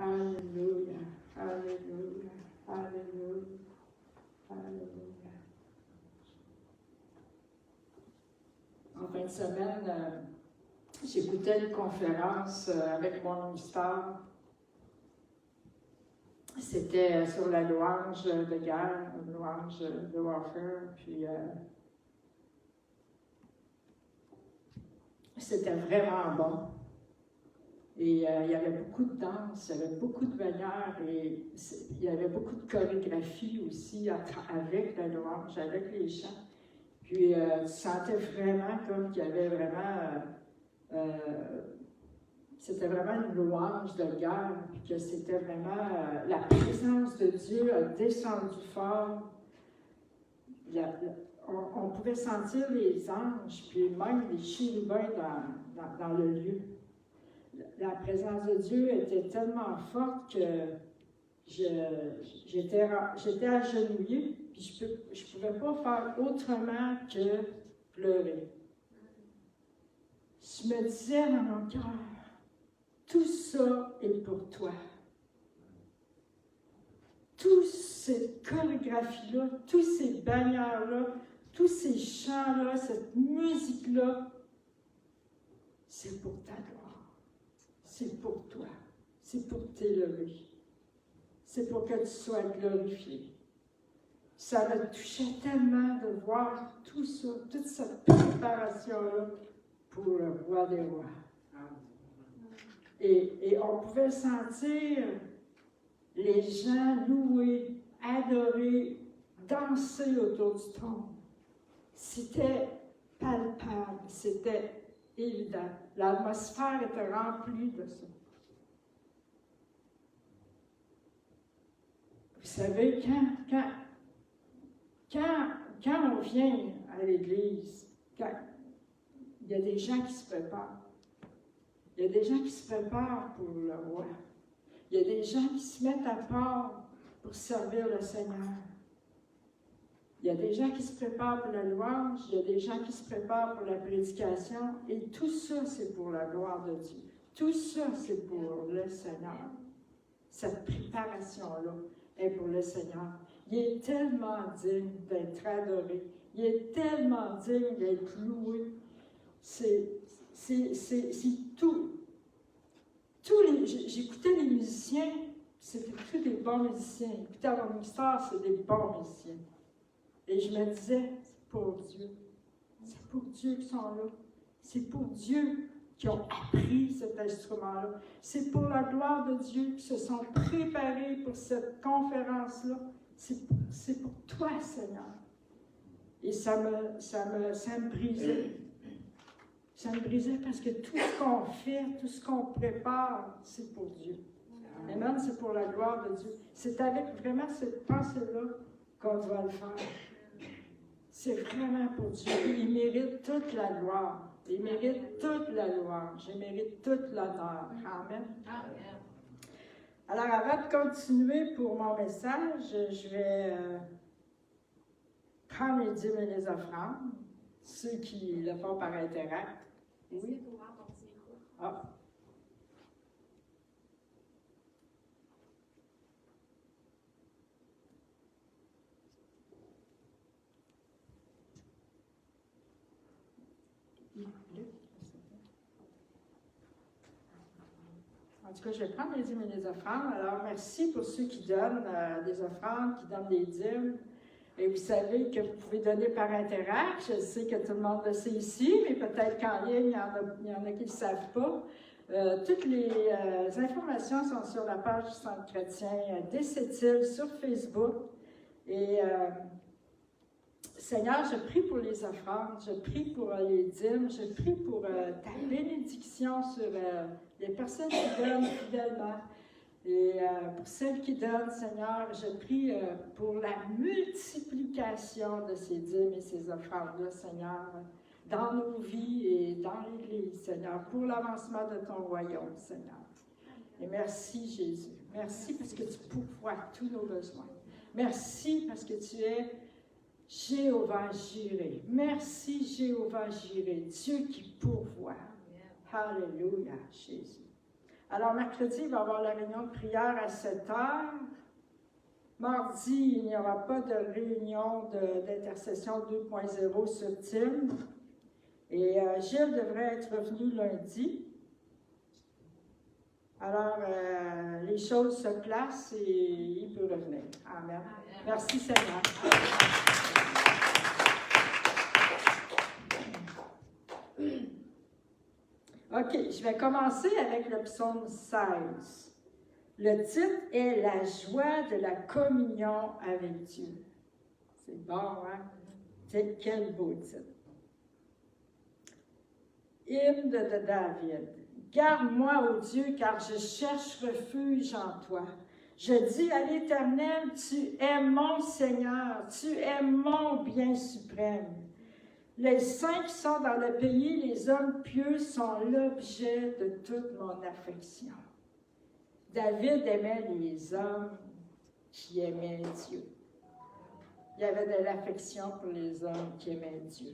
Alléluia, alléluia, alléluia, alléluia. En fin de semaine, j'écoutais une conférence avec mon ministère. C'était sur la louange de guerre, une louange de warfare, puis c'était vraiment bon. Et il y avait beaucoup de danse, il y avait beaucoup de manières, et il y avait beaucoup de chorégraphie aussi avec la louange, avec les chants. Puis tu sentais vraiment comme qu'il y avait vraiment... c'était vraiment une louange de guerre, puis que c'était vraiment la présence de Dieu a descendu fort. On pouvait sentir les anges, puis même les chérubins dans le lieu. La présence de Dieu était tellement forte que j'étais agenouillée, puis je ne pouvais pas faire autrement que pleurer. Je me disais dans mon cœur, tout ça est pour toi. Toute cette chorégraphie-là, toutes ces bannières-là, tous ces chants-là, cette musique-là, c'est pour ta gloire. C'est pour toi. C'est pour t'élever. C'est pour que tu sois glorifié. Ça me touchait tellement de voir tout ça, toute cette préparation-là pour le roi des rois. Et on pouvait sentir les gens louer, adorer, danser autour du trône. C'était palpable, c'était évident. L'atmosphère était remplie de ça. Vous savez, quand on vient à l'Église, il y a des gens qui se préparent. Il y a des gens qui se préparent pour le roi. Il y a des gens qui se mettent à part pour servir le Seigneur. Il y a des gens qui se préparent pour la louange, il y a des gens qui se préparent pour la prédication, et tout ça, c'est pour la gloire de Dieu. Tout ça, c'est pour le Seigneur. Cette préparation-là est pour le Seigneur. Il est tellement digne d'être adoré. Il est tellement digne d'être loué. C'est tout. J'écoutais les musiciens, c'était tous des bons musiciens. Écouter mon ministère, c'est des bons musiciens. Et je me disais, c'est pour Dieu. C'est pour Dieu qu'ils sont là. C'est pour Dieu qui ont appris cet instrument-là. C'est pour la gloire de Dieu qui se sont préparés pour cette conférence-là. C'est pour toi, Seigneur. Et ça me brisait. Ça me brisait parce que tout ce qu'on fait, tout ce qu'on prépare, c'est pour Dieu. Amen, c'est pour la gloire de Dieu. C'est avec vraiment cette pensée-là qu'on doit le faire. C'est vraiment pour Dieu. Il mérite toute la gloire. Il mérite toute la louange. Il mérite toute l'honneur. Amen. Alors, avant de continuer pour mon message, je vais prendre les dîmes et les offrandes. Ceux qui le font par intérêt. Oui. Ah. En tout cas, je vais prendre les dîmes et les offrandes. Alors, merci pour ceux qui donnent des offrandes, qui donnent des dîmes. Et vous savez que vous pouvez donner par intérêt. Je sais que tout le monde le sait ici, mais peut-être qu'en ligne, il y en a qui ne le savent pas. Toutes les informations sont sur la page du Centre chrétien d'Essette-Îles sur Facebook. Et Seigneur, je prie pour les offrandes, je prie pour les dîmes, je prie pour ta bénédiction sur les personnes qui donnent fidèlement. Et pour celles qui donnent, Seigneur, je prie pour la multiplication de ces dîmes et ces offrandes-là, Seigneur, dans nos vies et dans l'Église, Seigneur, pour l'avancement de ton royaume, Seigneur. Et merci, Jésus. Merci parce que tu pourvois tous nos besoins. Merci parce que tu es Jéhovah Jireh. Merci, Jéhovah Jireh, Dieu qui pourvoit. Alléluia, Jésus. Alors, mercredi, il va y avoir la réunion de prière à 7 heures. Mardi, il n'y aura pas de réunion d'intercession 2.0 sur Teams. Et Gilles devrait être revenu lundi. Alors, les choses se placent et il peut revenir. Amen. Merci Seigneur. OK, je vais commencer avec le psaume 16. Le titre est « La joie de la communion avec Dieu ». C'est bon, hein? Quel beau titre. Hymne de David. Garde-moi, ô Dieu, car je cherche refuge en toi. Je dis à l'Éternel, tu es mon Seigneur, tu es mon bien suprême. Les saints qui sont dans le pays, les hommes pieux, sont l'objet de toute mon affection. David aimait les hommes qui aimaient Dieu. Il y avait de l'affection pour les hommes qui aimaient Dieu.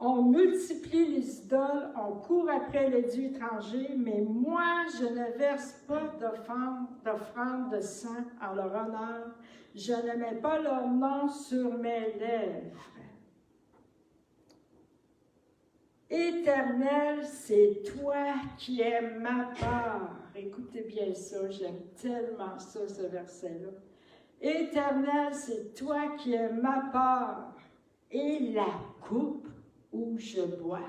On multiplie les idoles, on court après les dieux étrangers, mais moi, je ne verse pas d'offrande de sang en leur honneur. Je ne mets pas leur nom sur mes lèvres. Éternel, c'est toi qui es ma part. Écoutez bien ça, j'aime tellement ça, ce verset-là. Éternel, c'est toi qui es ma part et la coupe où je bois.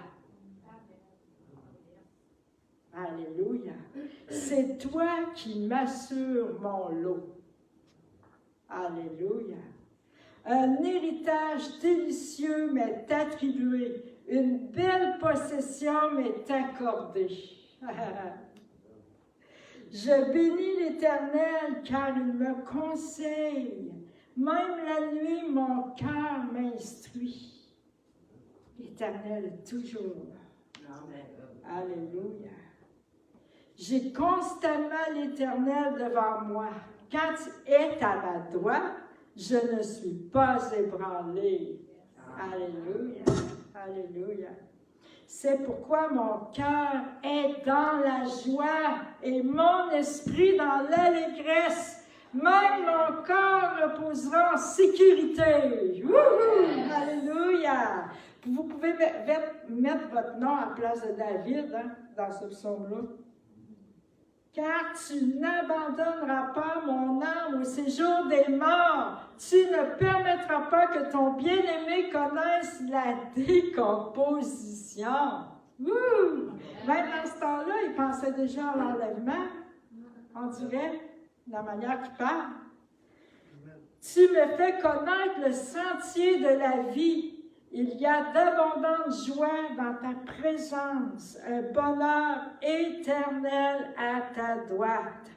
Alléluia. C'est toi qui m'assures mon lot. Alléluia. Un héritage délicieux m'est attribué. Une belle possession m'est accordée. Je bénis l'Éternel car il me conseille. Même la nuit, mon cœur m'instruit. L'Éternel est toujours là. Alléluia. J'ai constamment l'Éternel devant moi. Quand il est à ma droite, je ne suis pas ébranlé. Alléluia. Alléluia. C'est pourquoi mon cœur est dans la joie et mon esprit dans l'allégresse. Même mon corps reposera en sécurité. Wouhou! Alléluia. Vous pouvez mettre votre nom à la place de David dans ce psaume-là. Car tu n'abandonneras pas mon âme au séjour des morts. Tu ne permettras pas que ton bien-aimé connaisse la décomposition. Ouh! Même dans ce temps-là, il pensait déjà à l'enlèvement. On dirait, de la manière qu'il parle. Tu me fais connaître le sentier de la vie. Il y a d'abondantes joies dans ta présence, un bonheur éternel à ta droite.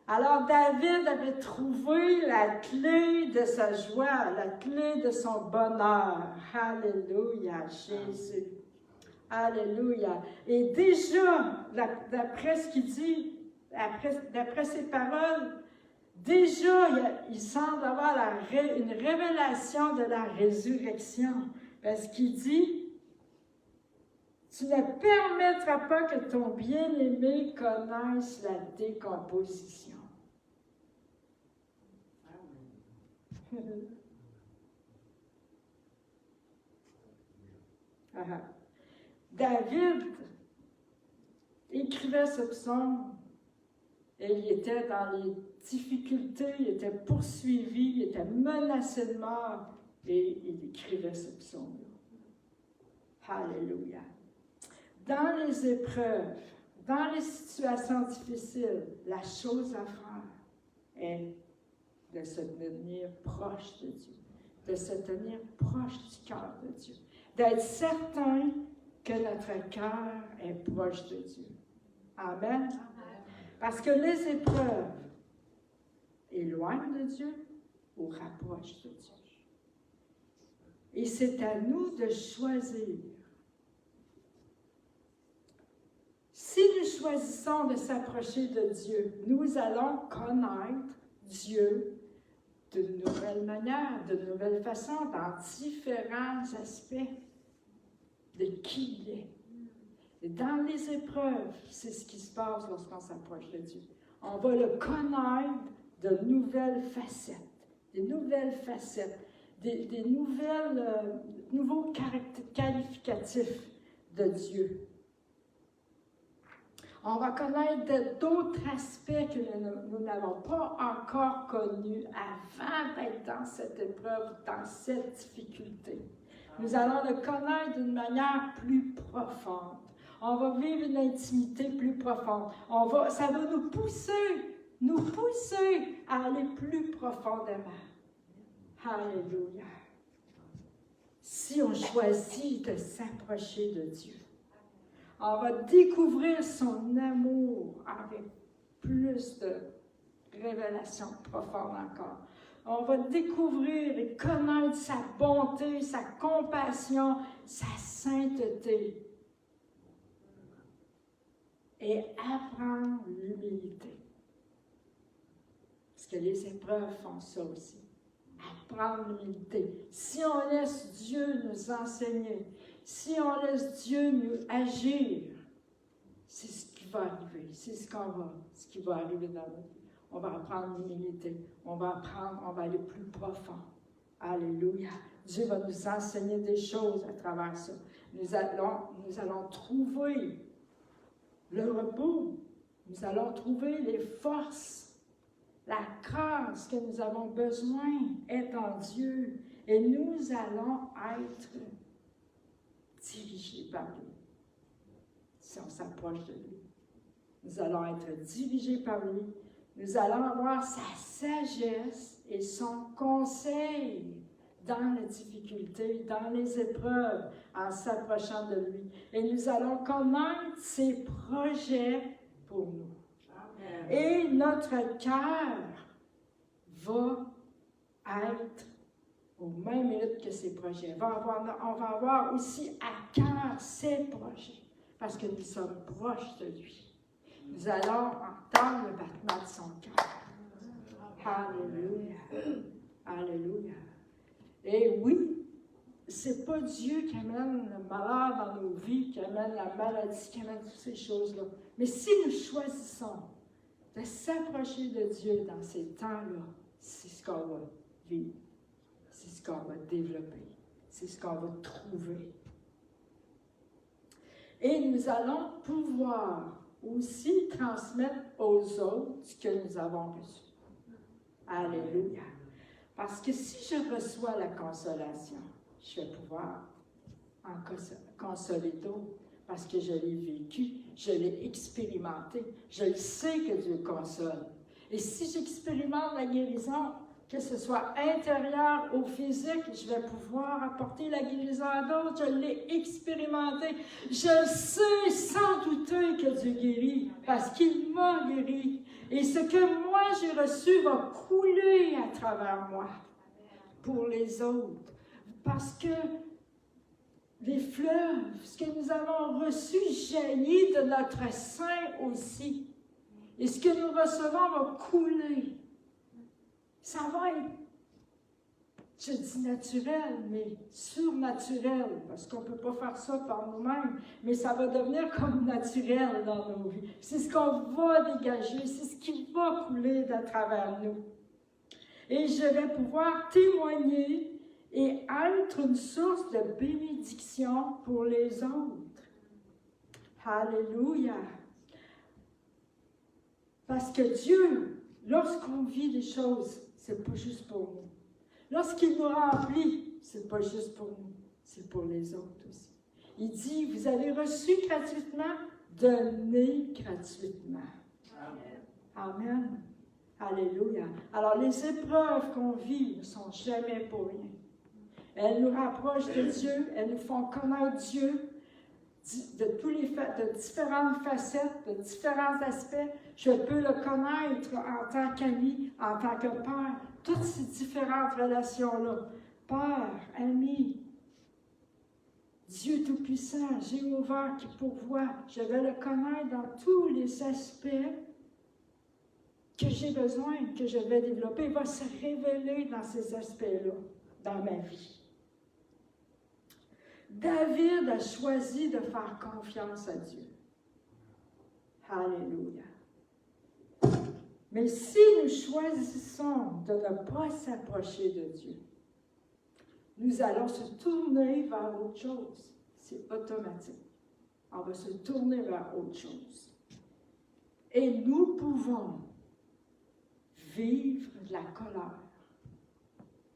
Alors David avait trouvé la clé de sa joie, la clé de son bonheur. Alléluia, Jésus. Alléluia. Et déjà, d'après ce qu'il dit, d'après ses paroles, déjà, il semble avoir une révélation de la résurrection. Parce qu'il dit, tu ne permettras pas que ton bien-aimé connaisse la décomposition. David écrivait ce psaume et il était dans les difficultés, il était poursuivi, il était menacé de mort et il écrivait ce psaume-là. Alléluia. Dans les épreuves, dans les situations difficiles, la chose à faire est de se tenir proche de Dieu, de se tenir proche du cœur de Dieu, d'être certain que notre cœur est proche de Dieu. Amen. Parce que les épreuves éloignent de Dieu ou rapprochent de Dieu. Et c'est à nous de choisir. Si nous choisissons de s'approcher de Dieu, nous allons connaître Dieu d'une nouvelle manière, de nouvelles façons, dans différents aspects de qui il est. Et dans les épreuves, c'est ce qui se passe lorsqu'on s'approche de Dieu. On va le connaître de nouvelles facettes, des nouveaux qualificatifs de Dieu. On va connaître d'autres aspects que nous n'avons pas encore connus avant d'être dans cette épreuve, dans cette difficulté. Nous allons le connaître d'une manière plus profonde. On va vivre une intimité plus profonde. Ça va nous pousser à aller plus profondément. Alléluia. Si on choisit de s'approcher de Dieu, on va découvrir son amour avec plus de révélation profonde encore. On va découvrir et connaître sa bonté, sa compassion, sa sainteté. Et apprendre l'humilité. Parce que les épreuves font ça aussi. Apprendre l'humilité. Si on laisse Dieu nous enseigner, si on laisse Dieu nous agir, c'est ce qui va arriver. C'est ce qui va arriver dans notre vie. On va apprendre l'humilité. On va aller plus profond. Alléluia. Dieu va nous enseigner des choses à travers ça. Nous allons trouver le repos. Nous allons trouver les forces, la grâce que nous avons besoin est en Dieu. Et nous allons être dirigés par lui. Si on s'approche de lui, nous allons être dirigés par lui. Nous allons avoir sa sagesse et son conseil dans les difficultés, dans les épreuves, en s'approchant de lui. Et nous allons connaître ses projets pour nous. Amen. Et notre cœur va être au même rythme que ses projets. On va avoir aussi à cœur ses projets, parce que nous sommes proches de lui. Nous allons entendre le battement de son cœur. Alléluia. Alléluia. Et oui, c'est pas Dieu qui amène le malheur dans nos vies, qui amène la maladie, qui amène toutes ces choses-là. Mais si nous choisissons de s'approcher de Dieu dans ces temps-là, c'est ce qu'on va vivre, c'est ce qu'on va développer, c'est ce qu'on va trouver. Et nous allons pouvoir aussi transmettre aux autres ce que nous avons reçu. Alléluia. Parce que si je reçois la consolation, je vais pouvoir en consoler d'autres parce que je l'ai vécu, je l'ai expérimenté, je le sais que Dieu console. Et si j'expérimente la guérison, que ce soit intérieur ou physique, je vais pouvoir apporter la guérison à d'autres. Je l'ai expérimenté. Je sais sans douter que Dieu guérit parce qu'il m'a guéri. Et ce que moi j'ai reçu va couler à travers moi pour les autres. Parce que les fleuves, ce que nous avons reçu jaillit de notre sein aussi. Et ce que nous recevons va couler. Ça va être, je dis naturel, mais surnaturel, parce qu'on ne peut pas faire ça par nous-mêmes, mais ça va devenir comme naturel dans nos vies. C'est ce qu'on va dégager, c'est ce qui va couler à travers nous. Et je vais pouvoir témoigner et être une source de bénédiction pour les autres. Alléluia! Parce que Dieu, lorsqu'on vit des choses, c'est pas juste pour nous. Lorsqu'il nous remplit, c'est pas juste pour nous, c'est pour les autres aussi. Il dit, vous avez reçu gratuitement, donnez gratuitement. Amen. Amen. Alléluia. Alors, les épreuves qu'on vit ne sont jamais pour rien. Elles nous rapprochent de Dieu, elles nous font connaître Dieu de différentes facettes, de différents aspects. Je peux le connaître en tant qu'ami, en tant que père. Toutes ces différentes relations-là. Père, ami, Dieu Tout-Puissant, Jéhovah qui pourvoit. Je vais le connaître dans tous les aspects que j'ai besoin, que je vais développer. Il va se révéler dans ces aspects-là, dans ma vie. David a choisi de faire confiance à Dieu. Alléluia. Mais si nous choisissons de ne pas s'approcher de Dieu, nous allons se tourner vers autre chose. C'est automatique. On va se tourner vers autre chose. Et nous pouvons vivre de la colère.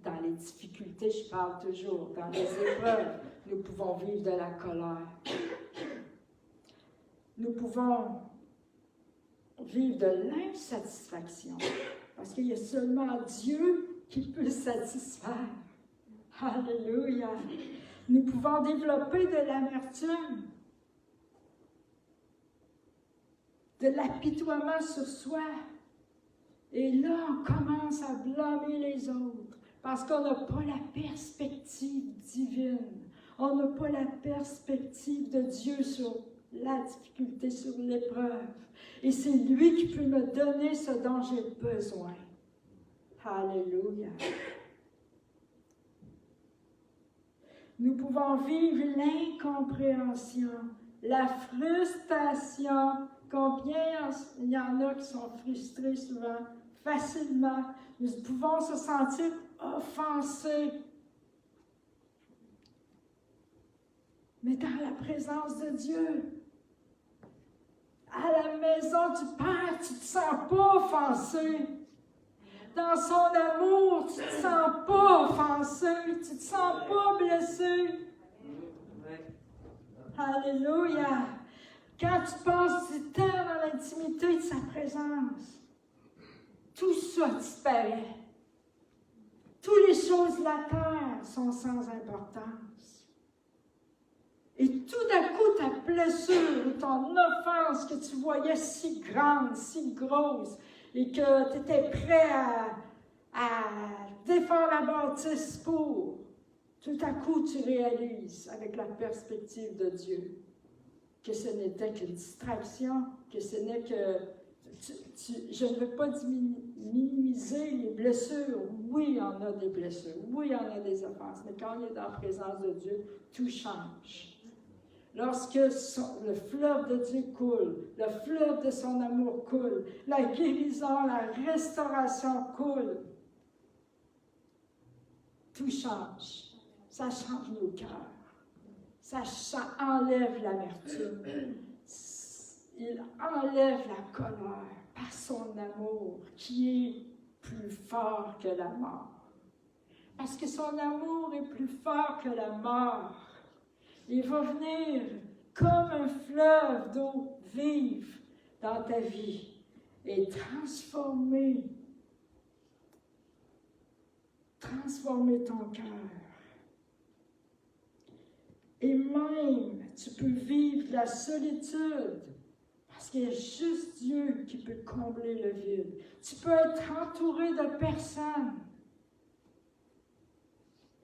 Dans les difficultés, je parle toujours, dans les épreuves, nous pouvons vivre de la colère. Nous pouvons vivre de l'insatisfaction, parce qu'il y a seulement Dieu qui peut satisfaire. Alléluia! Nous pouvons développer de l'amertume, de l'apitoiement sur soi. Et là, on commence à blâmer les autres, parce qu'on n'a pas la perspective divine. On n'a pas la perspective de Dieu sur la difficulté, sur l'épreuve. Et c'est lui qui peut me donner ce dont j'ai besoin. Alléluia. Nous pouvons vivre l'incompréhension, la frustration. Combien il y en a qui sont frustrés souvent, facilement. Nous pouvons se sentir offensés. Mais dans la présence de Dieu, à la maison du Père, tu ne te sens pas offensé. Dans son amour, tu ne te sens pas offensé. Tu ne te sens pas blessé. Alléluia. Quand tu passes du temps dans l'intimité de sa présence, tout ça disparaît. Toutes les choses de la terre sont sans importance. Et tout d'un coup, ta blessure ou ton offense que tu voyais si grande, si grosse, et que tu étais prêt à défendre la bâtisse pour, tout à coup, tu réalises, avec la perspective de Dieu, que ce n'était qu'une distraction, que ce n'est que... je ne veux pas minimiser les blessures. Oui, il y en a des blessures. Oui, il y en a des offenses. Mais quand on est dans la présence de Dieu, tout change. Lorsque le fleuve de Dieu coule, le fleuve de son amour coule, la guérison, la restauration coule, tout change. Ça change nos cœurs. Ça enlève l'amertume. Il enlève la colère par son amour qui est plus fort que la mort. Parce que son amour est plus fort que la mort. Il va venir comme un fleuve d'eau vive dans ta vie et transformer ton cœur. Et même, tu peux vivre la solitude, parce qu'il y a juste Dieu qui peut combler le vide. Tu peux être entouré de personnes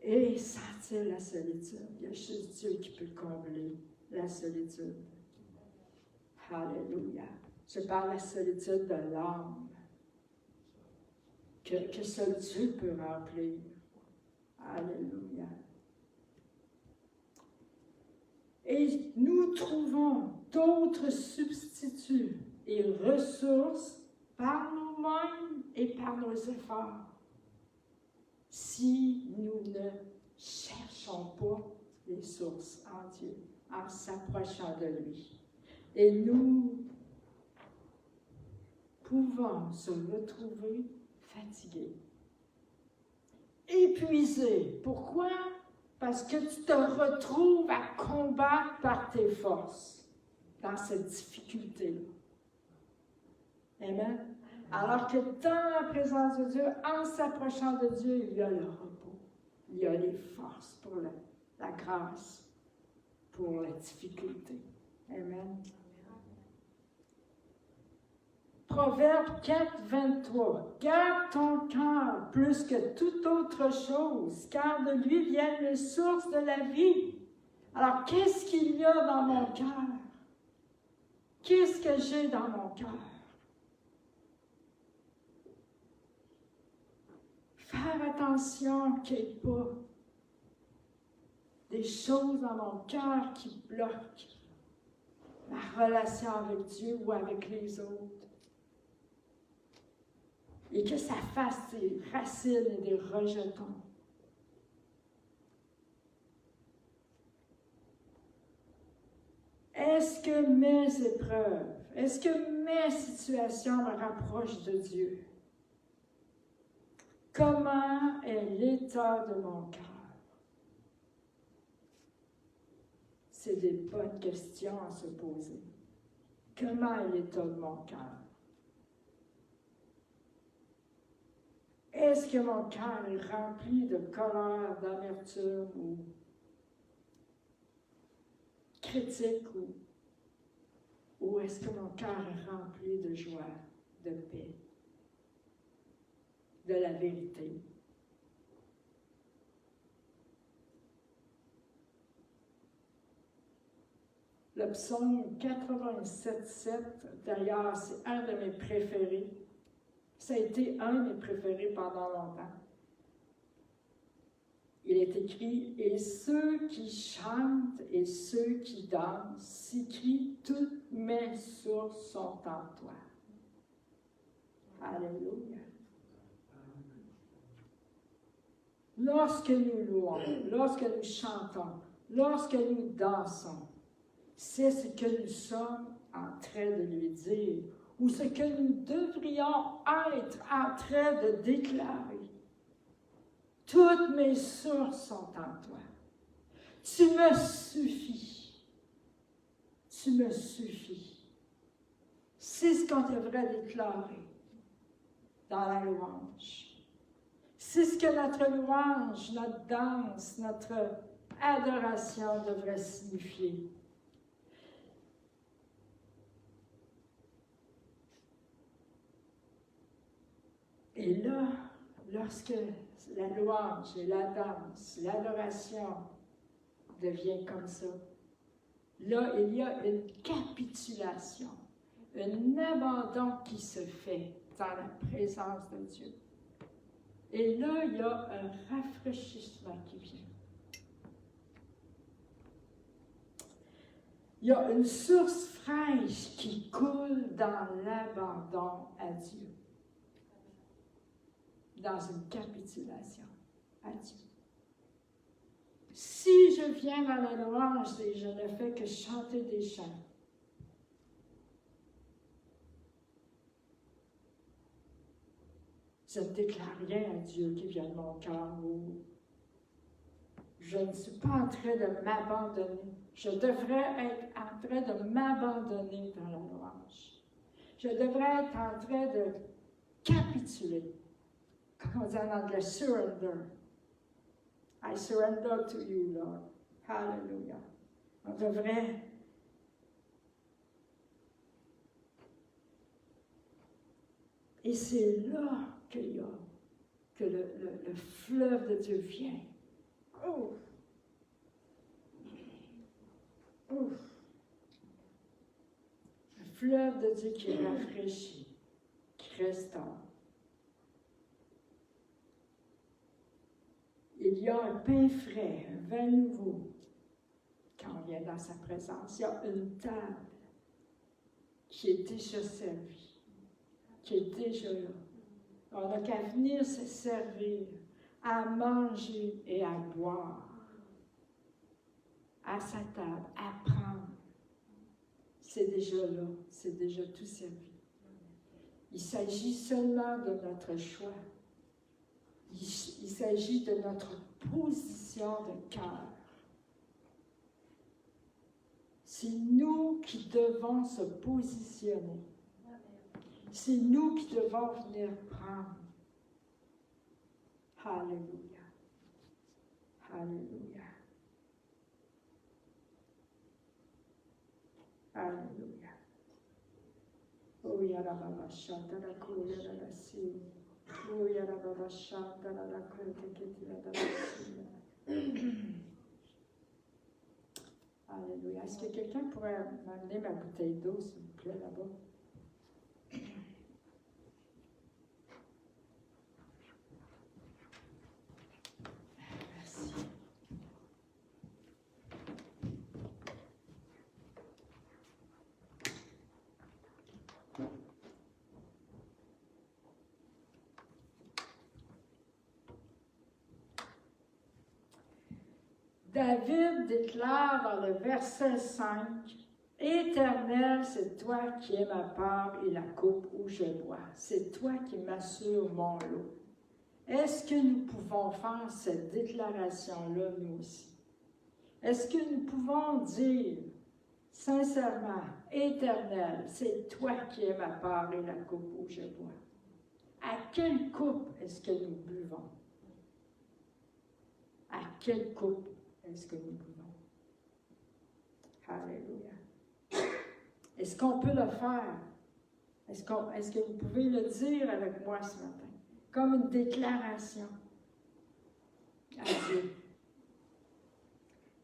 et sentir la solitude. Il y a juste Dieu qui peut combler la solitude. Alléluia. Je parle de la solitude de l'âme, que seul Dieu peut remplir. Alléluia. Et nous trouvons d'autres substituts et ressources par nous-mêmes et par nos efforts si nous ne cherchons pas les sources en Dieu, en s'approchant de lui. Et nous pouvons se retrouver fatigués, épuisés. Pourquoi? Parce que tu te retrouves à combattre par tes forces dans cette difficulté-là. Amen? Alors que dans la présence de Dieu, en s'approchant de Dieu, il y a le repos. Il y a les forces pour la grâce, pour la difficulté. Amen? Proverbe 4, 23. Garde ton cœur plus que toute autre chose, car de lui viennent les sources de la vie. Alors, qu'est-ce qu'il y a dans mon cœur? Qu'est-ce que j'ai dans mon cœur? Faire attention qu'il n'y ait pas des choses dans mon cœur qui bloquent ma relation avec Dieu ou avec les autres. Et que ça fasse des racines et des rejetons. Est-ce que mes épreuves, est-ce que mes situations me rapprochent de Dieu? Comment est l'état de mon cœur? C'est des bonnes questions à se poser. Comment est l'état de mon cœur? Est-ce que mon cœur est rempli de colère, d'amertume ou critique ou est-ce que mon cœur est rempli de joie, de paix, de la vérité? Le psaume 87,7, d'ailleurs, c'est un de mes préférés. Ça a été un de mes préférés pendant longtemps. Il est écrit « Et ceux qui chantent et ceux qui dansent s'écrient, toutes mes sources sont en toi. » Alléluia. Lorsque nous louons, lorsque nous chantons, lorsque nous dansons, c'est ce que nous sommes en train de lui dire ou ce que nous devrions être en train de déclarer. Toutes mes sources sont en toi. Tu me suffis. Tu me suffis. C'est ce qu'on devrait déclarer dans la louange. C'est ce que notre louange, notre danse, notre adoration devrait signifier. Et là, lorsque la louange et la danse, l'adoration devient comme ça, là, il y a une capitulation, un abandon qui se fait dans la présence de Dieu. Et là, il y a un rafraîchissement qui vient. Il y a une source fraîche qui coule dans l'abandon à Dieu. Dans une capitulation à Dieu. Si je viens dans la louange et je ne fais que chanter des chants, je ne déclare rien à Dieu qui vient de mon cœur ou je ne suis pas en train de m'abandonner. Je devrais être en train de m'abandonner dans la louange. Je devrais être en train de capituler. Comme on dit en anglais, surrender. I surrender to you, Lord. Hallelujah. On devrait et c'est là que le fleuve de Dieu vient. Ouf! Ouf! Le fleuve de Dieu qui rafraîchit, qui restaure. Il y a un pain frais, un vin nouveau, quand on vient dans sa présence. Il y a une table qui est déjà servie, qui est déjà là. On n'a qu'à venir se servir, à manger et à boire, à sa table, à prendre. C'est déjà là, c'est déjà tout servi. Il s'agit seulement de notre choix. Il s'agit de notre position de cœur. C'est nous qui devons se positionner. C'est nous qui devons venir prendre. Alléluia. Alléluia. Alléluia. Oh, yarababa shantara koya la si. Oh, yarababa shantara la kote ketila la si. Alléluia. Est-ce que quelqu'un pourrait m'amener ma bouteille d'eau, s'il vous plaît, là-bas? Merci. David déclare dans le verset 5, « Éternel, c'est toi qui es ma part et la coupe où je bois. C'est toi qui m'assures mon lot. » Est-ce que nous pouvons faire cette déclaration-là, nous aussi? Est-ce que nous pouvons dire sincèrement, « Éternel, c'est toi qui es ma part et la coupe où je bois. » À quelle coupe est-ce que nous buvons? À quelle coupe est-ce que nous buvons? Alléluia. Est-ce qu'on peut le faire? Est-ce que vous pouvez le dire avec moi ce matin? Comme une déclaration à Dieu.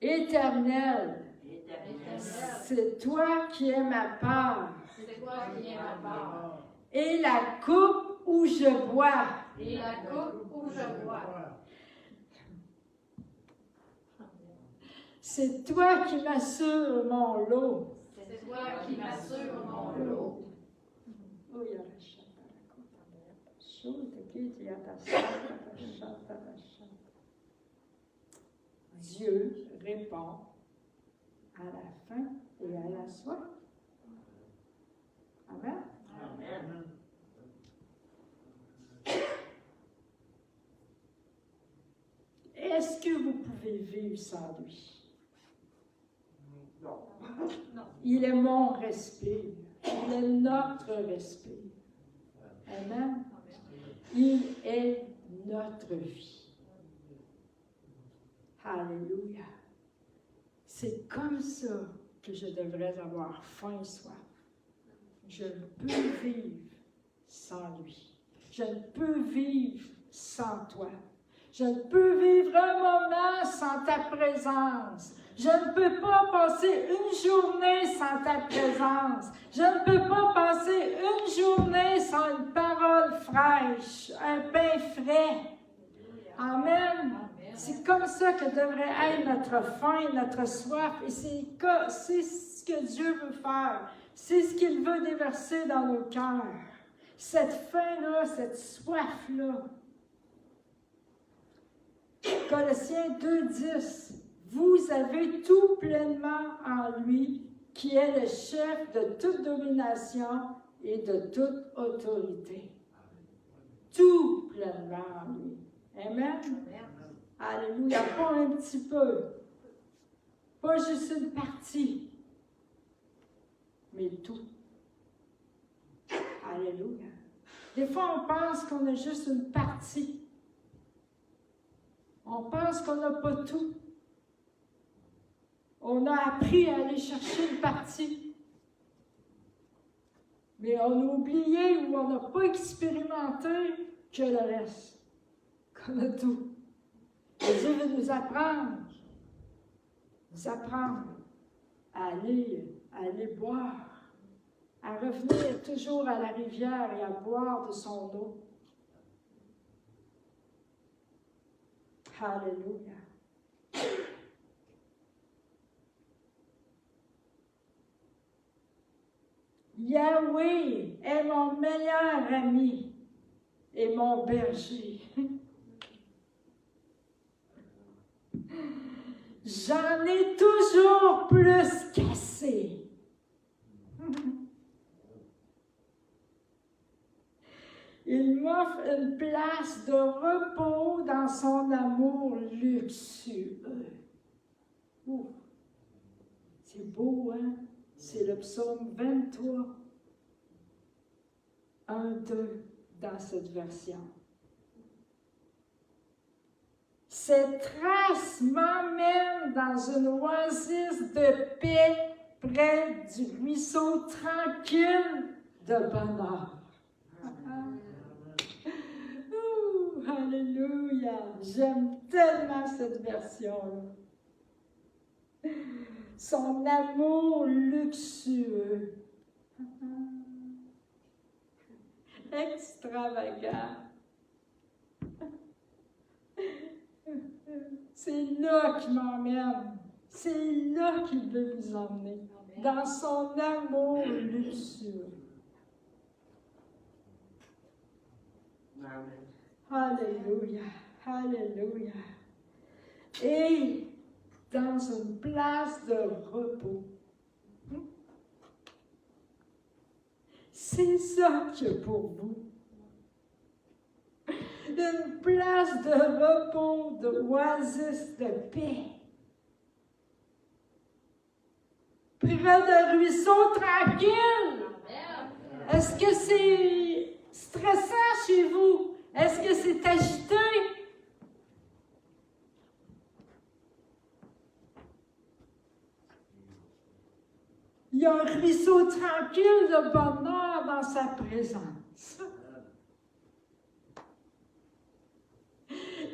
Éternel, c'est toi qui es ma part. C'est toi qui es ma part. Et la coupe où je bois. Et la coupe où je bois. C'est toi qui m'assures mon lot. C'est toi qui m'assures mon lot. Dieu répond à la faim et à la soif. Amen. Amen. Est-ce que vous pouvez vivre sans lui? Non. Il est mon respect. Il est notre respect. Amen. Il est notre vie. Alléluia. C'est comme ça que je devrais avoir faim et soif. Je ne peux vivre sans lui. Je ne peux vivre sans toi. Je ne peux vivre un moment sans ta présence. Je ne peux pas passer une journée sans ta présence. Je ne peux pas passer une journée sans une parole fraîche, un pain frais. Amen. C'est comme ça que devrait être notre faim, notre soif. Et c'est ce que Dieu veut faire. C'est ce qu'il veut déverser dans nos cœurs. Cette faim-là, cette soif-là. Colossiens 2,10. Vous avez tout pleinement en lui, qui est le chef de toute domination et de toute autorité. Tout pleinement en lui. Amen. Alléluia. Pas un petit peu. Pas juste une partie. Mais tout. Alléluia. Des fois, on pense qu'on a juste une partie. On pense qu'on n'a pas tout. On a appris à aller chercher une partie. Mais on a oublié ou on n'a pas expérimenté que le reste. Qu'on a tout. Et Dieu veut nous apprendre à aller boire, à revenir toujours à la rivière et à boire de son eau. Alléluia. Yahweh est mon meilleur ami et mon berger. J'en ai toujours plus qu'assez. Il m'offre une place de repos dans son amour luxueux. Ouh. C'est beau, hein? C'est le psaume 23, 1-2 dans cette version. Cette trace m'emmène dans une oasis de paix près du ruisseau tranquille de bonheur. Alléluia! J'aime tellement cette version-là. Son amour luxueux. Extravagant. C'est là qu'il m'emmène. C'est là qu'il veut vous emmener. Dans son amour luxueux. Alléluia. Alléluia. Et dans une place de repos. C'est ça qu'il y a pour vous. Une place de repos, d'oasis, de paix. Près d'un ruisseau tranquille. Est-ce que c'est stressant chez vous? Est-ce que c'est agité? Il y a un ruisseau tranquille de bonheur dans sa présence.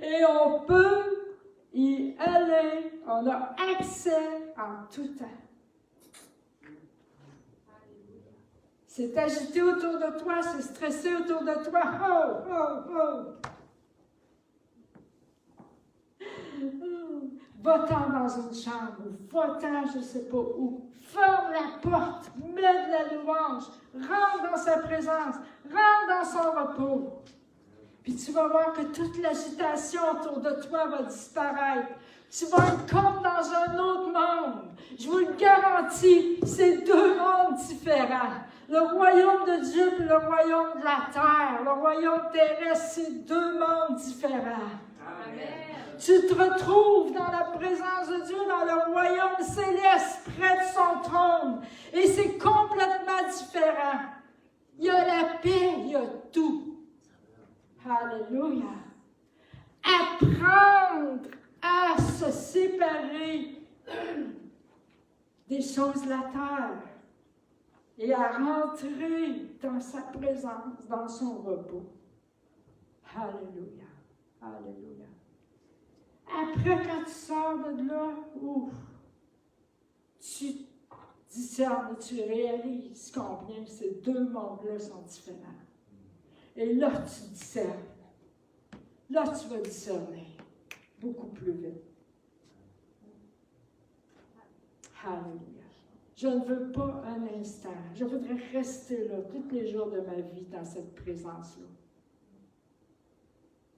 Et on peut y aller, on a accès en tout temps. C'est agité autour de toi, c'est stressé autour de toi. Oh, oh, oh. Va-t'en dans une chambre, va-t'en je ne sais pas où. Ferme la porte, mets de la louange, rentre dans sa présence, rentre dans son repos. Puis tu vas voir que toute l'agitation autour de toi va disparaître. Tu vas être comme dans un autre monde. Je vous le garantis, c'est deux mondes différents. Le royaume de Dieu et le royaume de la terre. Le royaume terrestre, c'est deux mondes différents. Amen. Tu te retrouves dans la présence de Dieu, dans le royaume céleste, près de son trône. Et c'est complètement différent. Il y a la paix, il y a tout. Alléluia. Apprendre à se séparer des choses de la terre et à rentrer dans sa présence, dans son repos. Alléluia. Alléluia. Après, quand tu sors de là, ouf, tu discernes, tu réalises combien ces deux mondes-là sont différents. Et là, tu discernes. Là, tu vas discerner beaucoup plus vite. Alléluia. Je ne veux pas un instant. Je voudrais rester là tous les jours de ma vie dans cette présence-là.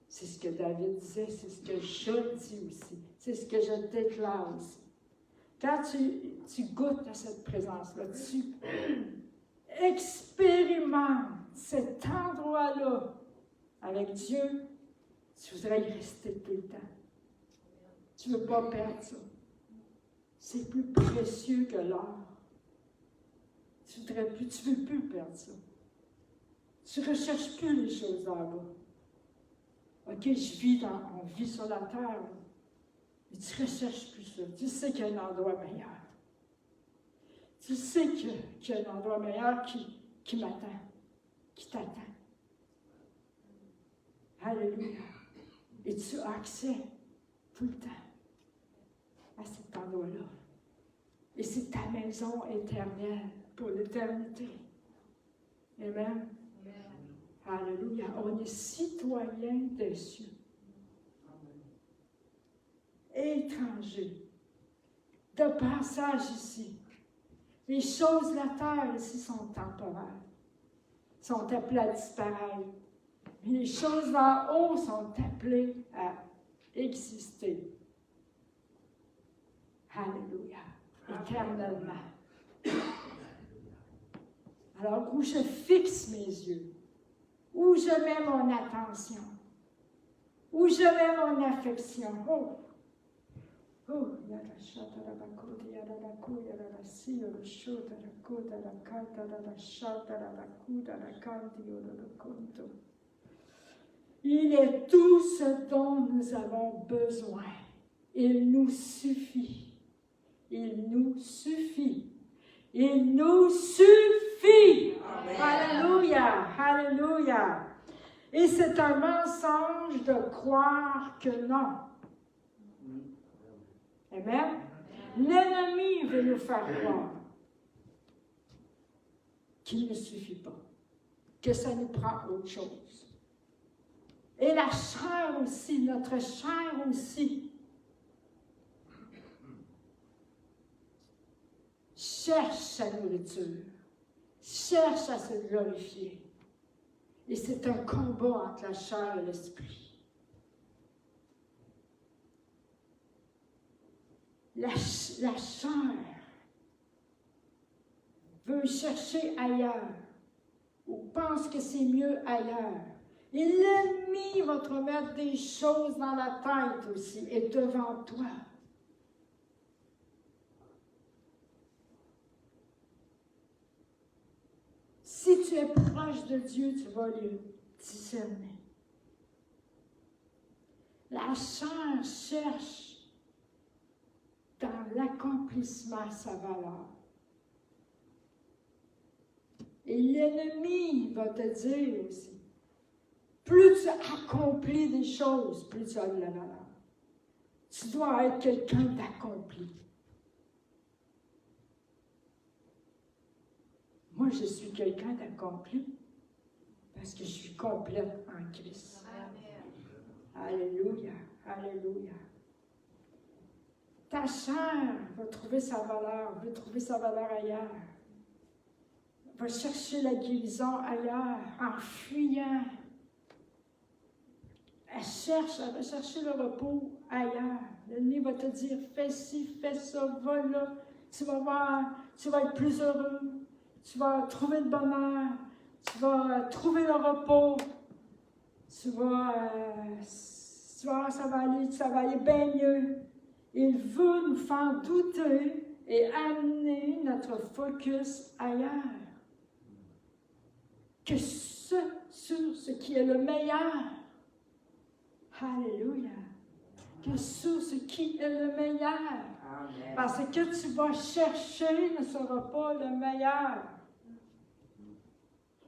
C'est ce que David disait, c'est ce que je dis aussi. C'est ce que je déclare aussi. Quand tu goûtes à cette présence-là, tu expérimentes cet endroit-là avec Dieu, tu voudrais y rester tout le temps. Tu ne veux pas perdre ça. C'est plus précieux que l'or. Tu ne veux plus perdre ça. Tu ne recherches plus les choses d'en bas. OK, on vit sur la terre, mais tu ne recherches plus ça. Tu sais qu'il y a un endroit meilleur. Tu sais qu'il y a un endroit meilleur qui m'attend, qui t'attend. Alléluia. Et tu as accès tout le temps à cet endroit-là. Et c'est ta maison éternelle pour l'éternité. Amen. Alléluia. On est citoyen des cieux. Étranger. De passage ici. Les choses de la terre ici sont temporaires. Sont appelées à disparaître. Mais les choses d'en haut sont appelées à exister. Alléluia. Éternellement. Alors, où je fixe mes yeux, où je mets mon attention, où je mets mon affection. Oh! Oh! Il est tout ce dont nous avons besoin. Il nous suffit. Il nous suffit. Il nous suffit. Amen. Alléluia. Alléluia. Et c'est un mensonge de croire que non. Amen. L'ennemi veut nous faire croire qu'il ne suffit pas, que ça nous prend autre chose. Et la chair aussi, notre chair aussi, cherche sa nourriture, cherche à se glorifier. Et c'est un combat entre la chair et l'esprit. la chair veut chercher ailleurs ou pense que c'est mieux ailleurs. Et l'ennemi va te remettre des choses dans la tête aussi et devant toi. Si tu es proche de Dieu, tu vas le discerner. La chair cherche dans l'accomplissement sa valeur. Et l'ennemi va te dire aussi, plus tu accomplis des choses, plus tu as de la valeur. Tu dois être quelqu'un d'accompli. Moi, je suis quelqu'un d'accompli parce que je suis complète en Christ. Amen. Alléluia, alléluia. Ta chair va trouver sa valeur, veut trouver sa valeur ailleurs. Va chercher la guérison ailleurs, en fuyant. Elle va chercher le repos ailleurs. L'ennemi va te dire, fais ci, fais ça, va là. Tu vas voir, tu vas être plus heureux. Tu vas trouver le bonheur. Tu vas trouver le repos. Tu vas ça va aller bien mieux. Il veut nous faire douter et amener notre focus ailleurs. Que sur ce qui est le meilleur. Alléluia. Que sur ce qui est le meilleur. Amen. Parce que tu vas chercher ne sera pas le meilleur.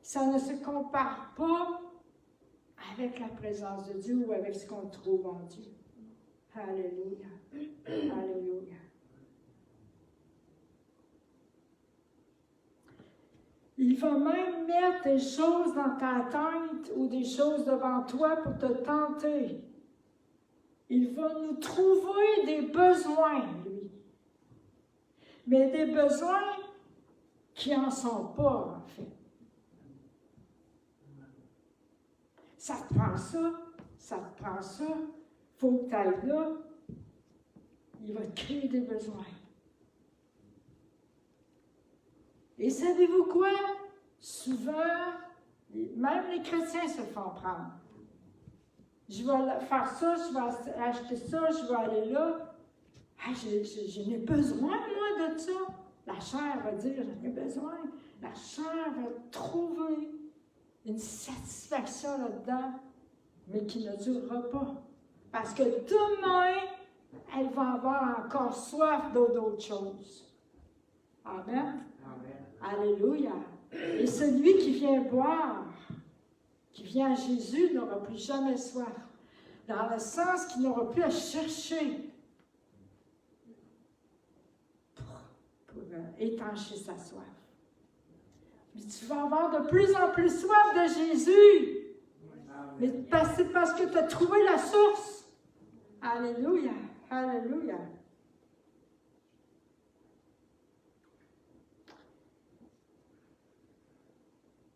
Ça ne se compare pas avec la présence de Dieu ou avec ce qu'on trouve en Dieu. Alléluia. Alléluia. Il va même mettre des choses dans ta tête ou des choses devant toi pour te tenter. Il va nous trouver des besoins, lui. Mais des besoins qui n'en sont pas, en fait. Ça te prend ça, ça te prend ça, il faut que tu ailles là. Il va te créer des besoins. Et savez-vous quoi? Souvent, même les chrétiens se font prendre. Je vais faire ça, je vais acheter ça, je vais aller là. Ah, je n'ai besoin, moi, de ça. La chair va dire, j'en ai besoin. La chair va trouver une satisfaction là-dedans, mais qui ne durera pas. Parce que demain, elle va avoir encore soif d'autres choses. Amen. Amen. Alléluia. Et celui qui vient boire, qui vient à Jésus, n'aura plus jamais soif. Dans le sens qu'il n'aura plus à chercher pour étancher sa soif. Mais tu vas avoir de plus en plus soif de Jésus. Mais c'est parce que tu as trouvé la source. Alléluia. Alléluia.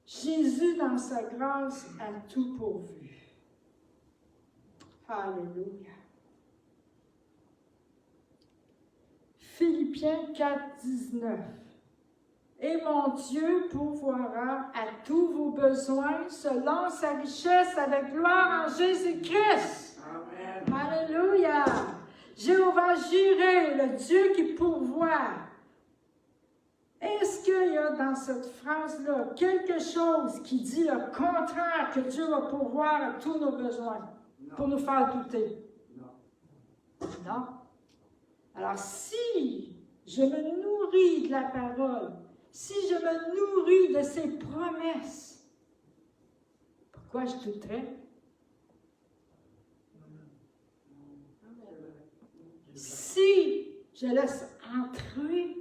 Jésus, dans sa grâce, a tout pourvu. Alléluia. Philippiens 4, 19. Et mon Dieu pourvoira à tous vos besoins selon sa richesse avec gloire en Jésus-Christ. Amen. Alléluia. Jéhovah Jireh, le Dieu qui pourvoit. Est-ce qu'il y a dans cette phrase-là quelque chose qui dit le contraire, que Dieu va pourvoir à tous nos besoins, pour nous faire douter? Non. Non. Alors, si je me nourris de la parole, si je me nourris de ses promesses, pourquoi je douterais? Si je laisse entrer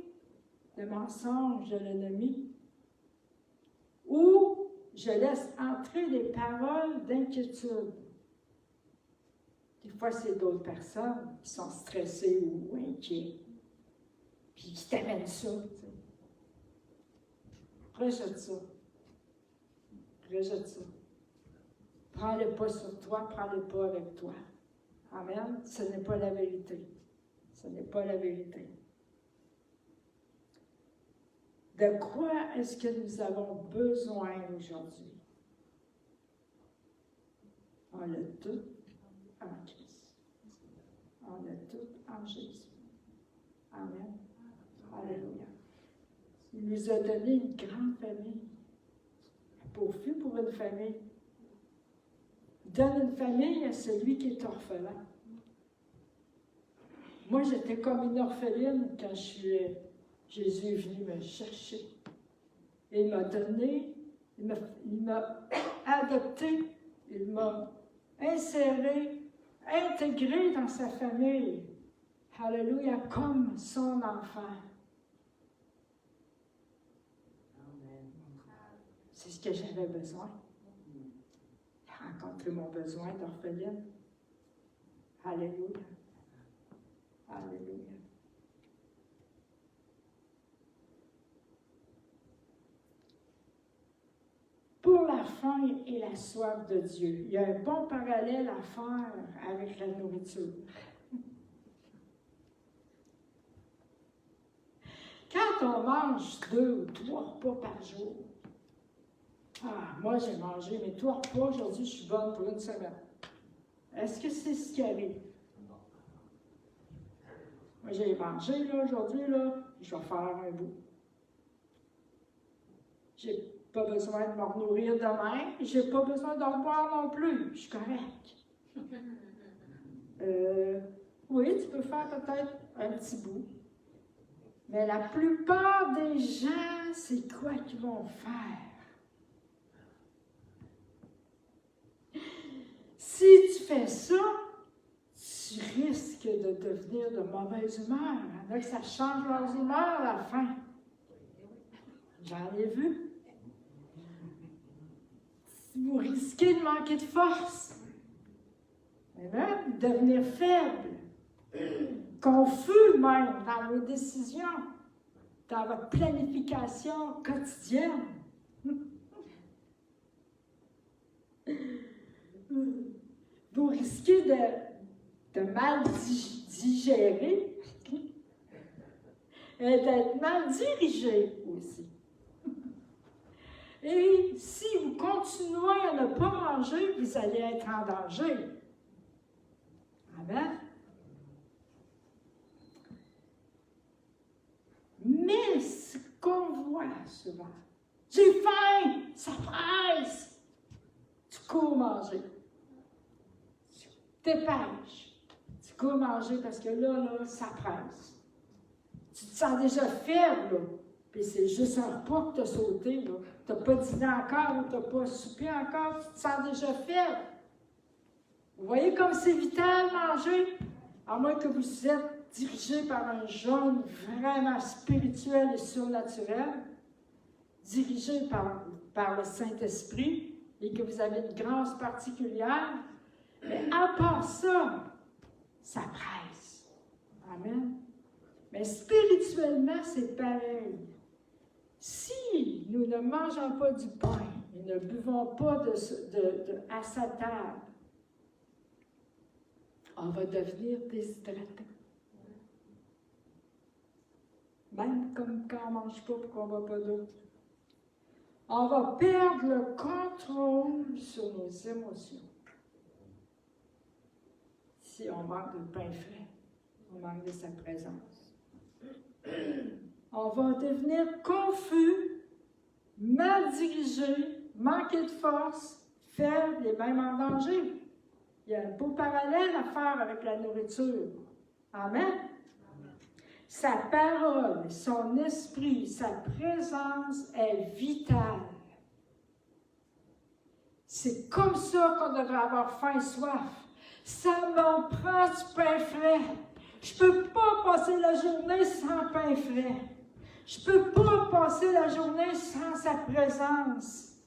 le mensonge de l'ennemi, ou je laisse entrer les paroles d'inquiétude. Des fois, c'est d'autres personnes qui sont stressées ou inquiets, puis qui t'amènent ça. Tu sais. Rejette ça. Rejette ça. Prends-le pas sur toi, prends-le pas avec toi. Amen. Ce n'est pas la vérité. Ce Ce n'est pas la vérité. De quoi est-ce que nous avons besoin aujourd'hui? On a tout en Christ. On a tout en Jésus. Amen. Alléluia. Il nous a donné une grande famille. Pourvu pour une famille. Il donne une famille à celui qui est orphelin. Moi, j'étais comme une orpheline quand Jésus est venu me chercher. Et il m'a donné, il m'a adopté, il m'a inséré, intégré dans sa famille. Alléluia, comme son enfant. C'est ce que j'avais besoin. Rencontrer mon besoin d'orpheline. Alléluia. Alléluia. Pour la faim et la soif de Dieu, il y a un bon parallèle à faire avec la nourriture. Quand on mange 2 ou 3 repas par jour, moi j'ai mangé mes 3 repas, aujourd'hui je suis bonne pour une semaine. Est-ce que c'est ce qui arrive? Moi j'ai mangé là, aujourd'hui, là, je vais faire un bout. J'ai pas besoin de me nourrir demain, j'ai pas besoin d'en boire non plus, je suis correcte. Oui, tu peux faire peut-être un petit bout. Mais la plupart des gens, c'est quoi qu'ils vont faire? Si tu fais ça, tu risques de devenir de mauvaise humeur. Il y en a que ça change leur humeur à la fin. J'en ai vu. Vous risquez de manquer de force. Mais même devenir faible. Confus même dans vos décisions, dans votre planification quotidienne. Vous risquez de mal digérer et d'être mal dirigé aussi. Et si vous continuez à ne pas manger, vous allez être en danger. Amen. Mais ce qu'on voit souvent, j'ai faim, ça presse. Tu cours manger. Tu dépêches. Tu cours manger parce que là, ça presse. Tu te sens déjà faible, là. Puis c'est juste un repas que tu as sauté, là. Tu n'as pas dîné encore, tu n'as pas soupé encore, tu te sens déjà faible. Vous voyez comme c'est vital manger? À moins que vous êtes dirigé par un jeûne vraiment spirituel et surnaturel, dirigé par le Saint-Esprit, et que vous avez une grâce particulière. Mais à part ça, ça presse. Amen. Mais spirituellement, c'est pareil. Si nous ne mangeons pas du pain et ne buvons pas à sa table, on va devenir déshydraté. Même comme quand on ne mange pas, pourquoi on ne boit pas d'eau. On va perdre le contrôle sur nos émotions. Si on manque de pain frais, on manque de sa présence. On va devenir confus, mal dirigé, manquer de force, faible et même en danger. Il y a un beau parallèle à faire avec la nourriture. Amen. Sa parole, son esprit, sa présence est vitale. C'est comme ça qu'on devrait avoir faim et soif. Ça m'en prend du pain frais. Je ne peux pas passer la journée sans pain frais. Je ne peux pas passer la journée sans sa présence.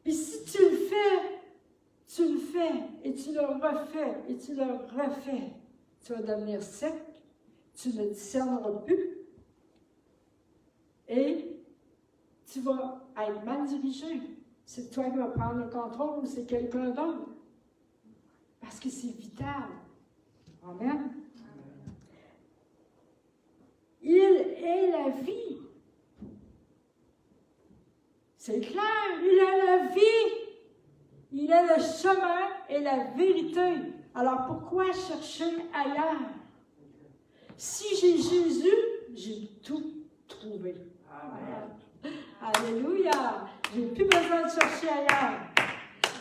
Puis si tu le fais, et tu le refais, et tu le refais, tu vas devenir sec, tu ne discerneras plus, et tu vas être mal dirigé. C'est toi qui vas prendre le contrôle ou c'est quelqu'un d'autre. Parce que c'est vital. Amen. Il est la vie. C'est clair, il est la vie. Il est le chemin et la vérité. Alors pourquoi chercher ailleurs? Si j'ai Jésus, j'ai tout trouvé. Amen. Alléluia! J'ai plus besoin de chercher ailleurs.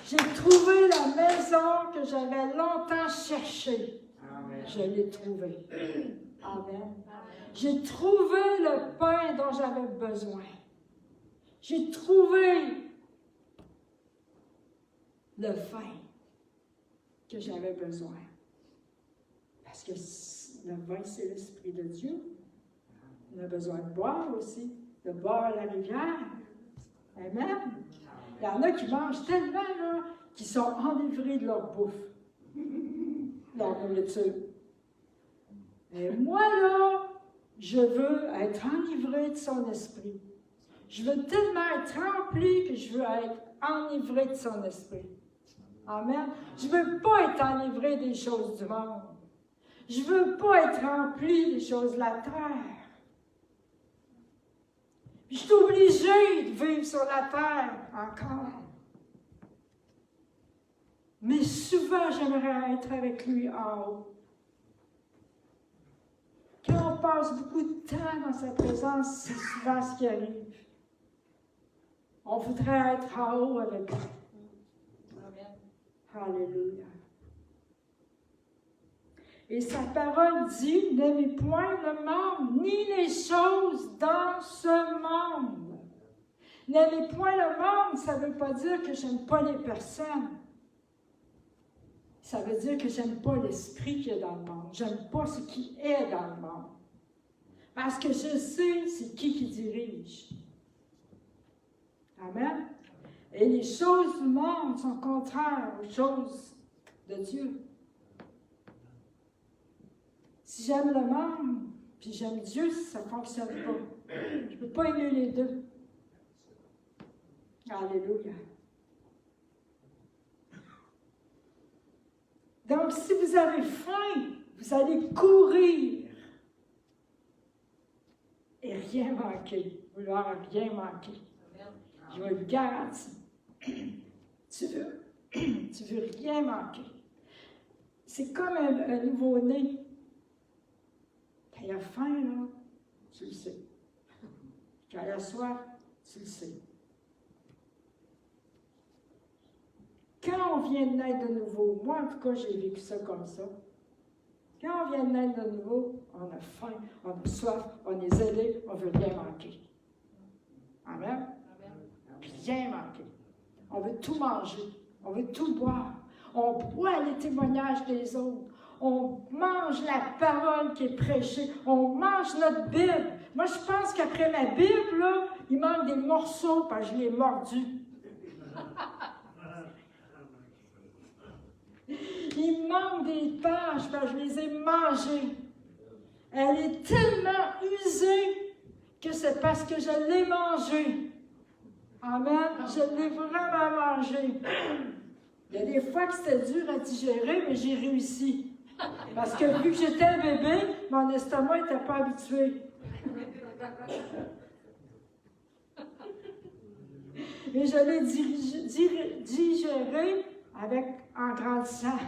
J'ai trouvé la maison que j'avais longtemps cherchée. Amen. Je l'ai trouvée. Amen. J'ai trouvé le pain dont j'avais besoin. J'ai trouvé le vin que j'avais besoin. Parce que le vin, c'est l'Esprit de Dieu. On a besoin de boire aussi, de boire à la rivière. Amen. Il y en a qui mangent tellement, là, qui sont enivrés de leur bouffe, leur nourriture. Et moi, là, je veux être enivré de son esprit. Je veux tellement être rempli que je veux être enivré de son esprit. Amen. Je ne veux pas être enivré des choses du monde. Je ne veux pas être rempli des choses de la terre. Je suis obligée de vivre sur la terre encore. Mais souvent, j'aimerais être avec lui en haut. Quand on passe beaucoup de temps dans sa présence, c'est souvent ce qui arrive. On voudrait être en haut avec lui. Amen. Alléluia. Et sa parole dit, n'aimez point le monde, ni les choses dans ce monde. N'aimez point le monde, ça ne veut pas dire que je n'aime pas les personnes. Ça veut dire que je n'aime pas l'esprit qui est dans le monde. Je n'aime pas ce qui est dans le monde. Parce que je sais c'est qui dirige. Amen. Et les choses du monde sont contraires aux choses de Dieu. Si j'aime le monde, puis j'aime Dieu, ça ne fonctionne pas. Je ne peux pas aimer les deux. Alléluia. Donc, si vous avez faim, vous allez courir et rien manquer. Vouloir rien manquer. Je vous le garantis. Tu veux rien manquer. C'est comme un nouveau-né. Quand il a faim, là, tu le sais. Quand il a soif, tu le sais. Quand on vient de naître de nouveau, moi en tout cas, j'ai vécu ça comme ça. Quand on vient de naître de nouveau, on a faim, on a soif, on est zélé, on ne veut rien manquer. Amen? Rien manquer. On veut tout manger, on veut tout boire. On boit les témoignages des autres. On mange la parole qui est prêchée. On mange notre Bible. Moi, je pense qu'après ma Bible, là, il manque des morceaux parce que je l'ai mordu. Il manque des pages parce que je les ai mangées. Elle est tellement usée que c'est parce que je l'ai mangée. Amen. Je l'ai vraiment mangée. Il y a des fois que c'était dur à digérer, mais j'ai réussi. Parce que vu que j'étais un bébé, mon estomac n'était pas habitué. Et je l'ai digéré en grandissant.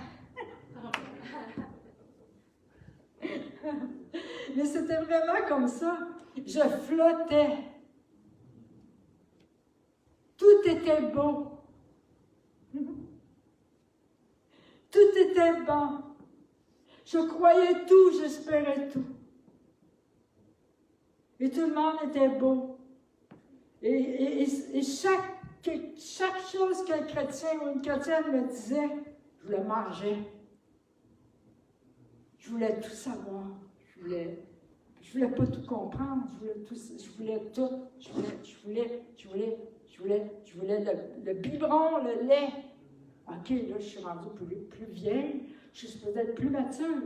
Mais c'était vraiment comme ça. Je flottais. Tout était beau. Tout était bon. Je croyais tout, j'espérais tout. Et tout le monde était beau. Et chaque chose qu'un chrétien ou une chrétienne me disait, je voulais manger. Je voulais tout savoir. Je voulais pas tout comprendre. Je voulais le biberon, le lait. OK, là, je suis rendue plus vieille. Je suis peut-être plus mature.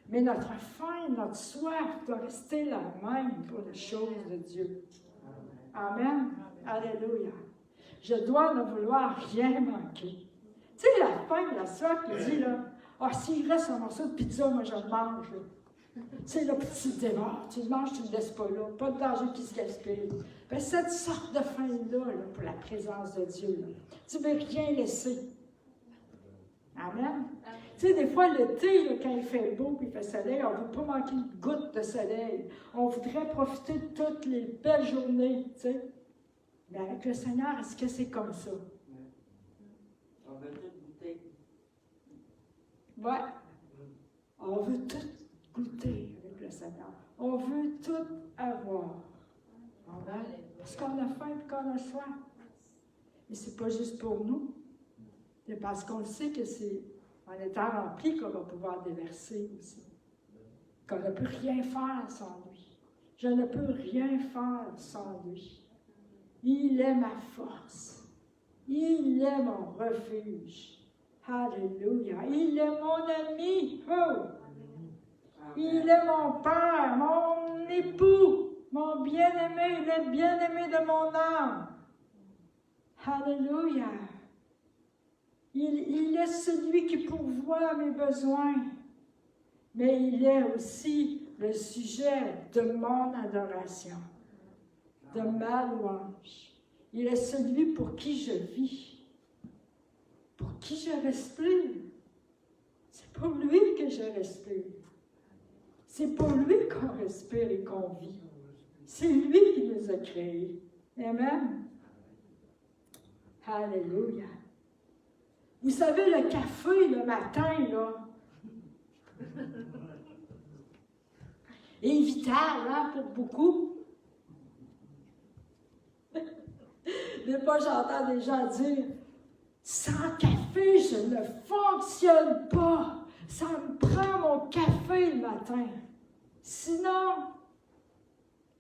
Mais notre faim, notre soif doit rester la même pour les choses de Dieu. Amen. Alléluia. Je dois ne vouloir rien manquer. Tu sais, la faim, la soif qui dit, là, s'il reste un morceau de pizza, moi, je le mange. Là. C'est là, puis tu le dévores, tu le manges, tu ne le laisses pas là, pas de danger qui se gaspille. Ben, cette sorte de faim-là, là, pour la présence de Dieu, là, tu ne veux rien laisser. Amen. Tu sais, des fois, l'été, là, quand il fait beau et il fait soleil, on ne veut pas manquer une goutte de soleil. On voudrait profiter de toutes les belles journées, tu sais. Mais avec le Seigneur, est-ce que c'est comme ça? On veut tout goûter. Ouais. On veut tout goûter avec le Seigneur. On veut tout avoir. Amen. Parce qu'on a faim et qu'on a soif. Mais ce n'est pas juste pour nous. C'est parce qu'on le sait que c'est en étant rempli qu'on va pouvoir déverser aussi. Qu'on ne peut rien faire sans lui. Je ne peux rien faire sans lui. Il est ma force. Il est mon refuge. Alléluia. Il est mon ami. Oh! Il est mon père, mon époux, mon bien-aimé. Il est bien-aimé de mon âme. Alléluia. Il est celui qui pourvoit mes besoins. Mais il est aussi le sujet de mon adoration, de ma louange. Il est celui pour qui je vis, pour qui je respire. C'est pour lui que je respire. C'est pour lui qu'on respire et qu'on vit. C'est lui qui nous a créés. Amen. Alléluia. Vous savez, le café le matin, là, est vital, hein, pour beaucoup. Des fois, j'entends des gens dire « Sans café, je ne fonctionne pas. Ça me prend mon café le matin. Sinon,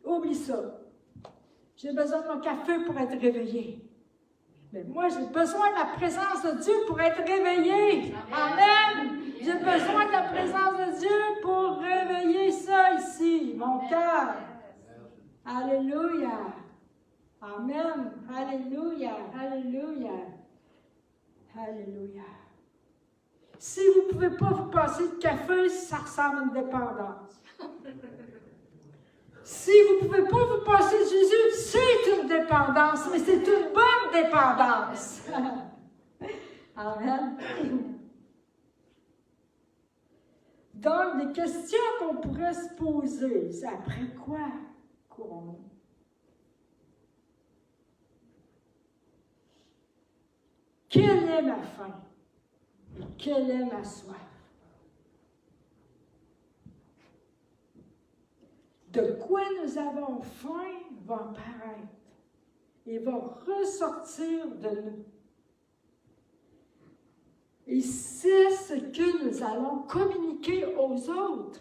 oublie ça. J'ai besoin de mon café pour être réveillé. » Mais moi, j'ai besoin de la présence de Dieu pour être réveillé. Amen. J'ai besoin de la présence de Dieu pour réveiller ça ici, mon cœur. Alléluia. Amen. Alléluia. Alléluia. Alléluia. Si vous ne pouvez pas vous passer de café, ça ressemble à une dépendance. Si vous ne pouvez pas vous passer de Jésus, c'est une dépendance, mais c'est une bonne dépendance. Amen. Donc, des questions qu'on pourrait se poser, c'est après quoi courons-nous? Quelle est ma faim? Et quelle est ma soif? De quoi nous avons faim va apparaître et va ressortir de nous. Et c'est ce que nous allons communiquer aux autres.